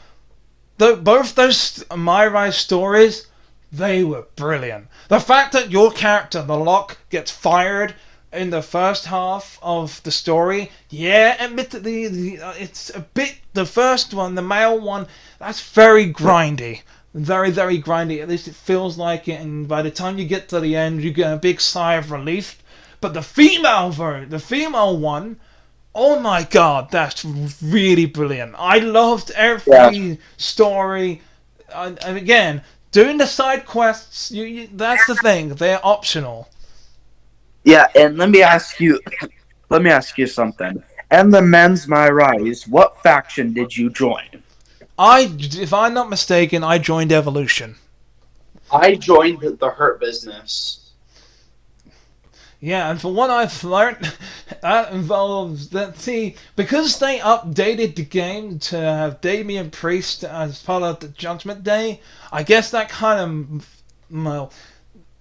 both those My Rise stories, they were brilliant. The fact that your character, the lock, gets fired in the first half of the story, yeah, admittedly, it's a bit, the first one, the male one, that's very grindy. Very, grindy. At least it feels like it. And by the time you get to the end, you get a big sigh of relief. But the female one, oh my god, that's really brilliant. I loved Yeah. every story. And again, doing the side quests, that's the thing, they're optional. Yeah, and let me ask you something. In the men's My Rise, what faction did you join? If I'm not mistaken, I joined Evolution. I joined the Hurt Business. Yeah, and for what I've learned, that involves that. See, because they updated the game to have Damian Priest as part of the Judgment Day, I guess that kind of well,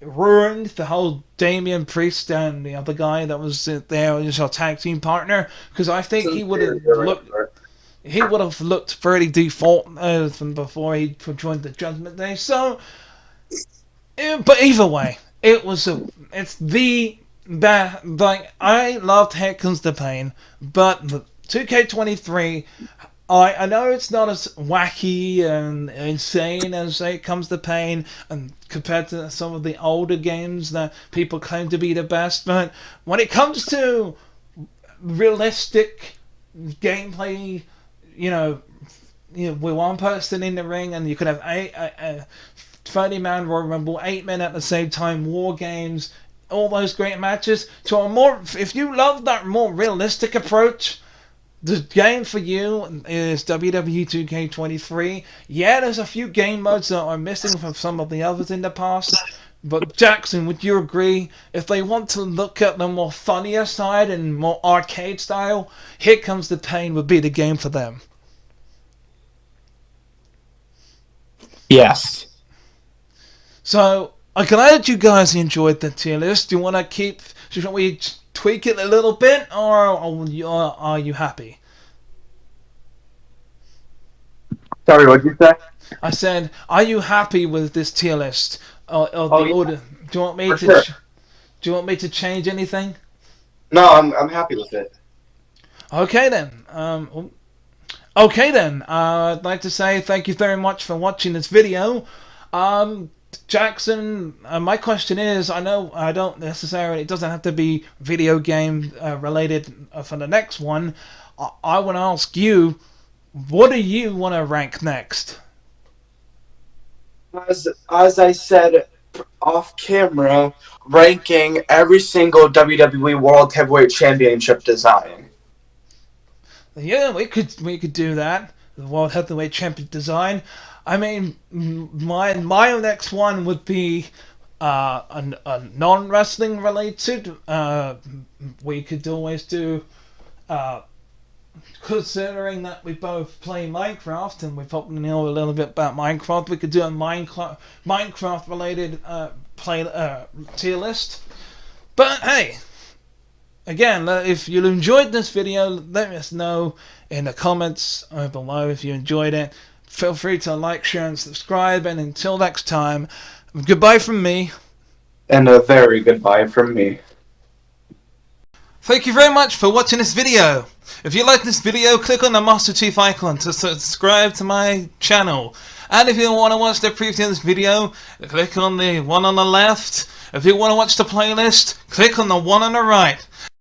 ruined the whole Damian Priest and the other guy that was there as our tag team partner. Because I think he would have looked fairly default from before he joined the Judgment Day. So, but either way, it's the that like I loved Here Comes the Pain, but the 2K23, I know it's not as wacky and insane as Here Comes the Pain, and compared to some of the older games that people claim to be the best, but when it comes to realistic gameplay, you know, with one person in the ring, and you could have 30-man Royal Rumble, 8 men at the same time, war games, all those great matches. To a more, if you love that more realistic approach, the game for you is WWE 2K23. Yeah, there's a few game modes that are missing from some of the others in the past. But Jackson, would you agree? If they want to look at the more funnier side and more arcade style, Here Comes the Pain would be the game for them. Yes. So, I'm glad you guys enjoyed the tier list. Do you want to keep... Should we tweak it a little bit, or are you happy? Sorry, what'd you say? I said, are you happy with this tier list? Or the Yeah, order? Do you want me for to... sure. Do you want me to change anything? No, I'm happy with it. Okay then. Okay then. I'd like to say thank you very much for watching this video. Jackson, my question is, I know I don't necessarily, it doesn't have to be video game related for the next one. I want to ask you, what do you want to rank next? As I said off camera, ranking every single WWE World Heavyweight Championship design. Yeah, we could do that. The World Heavyweight Champion design. I mean, my next one would be a non-wrestling related. We could always do, considering that we both play Minecraft and we probably know a little bit about Minecraft, we could do a Minecraft related tier list. But hey, again, if you enjoyed this video, let us know in the comments below if you enjoyed it. Feel free to like, share, and subscribe. And until next time, goodbye from me. And a very goodbye from me. Thank you very much for watching this video. If you like this video, click on the Master Chief icon to subscribe to my channel. And if you want to watch the preview of this video, click on the one on the left. If you want to watch the playlist, click on the one on the right.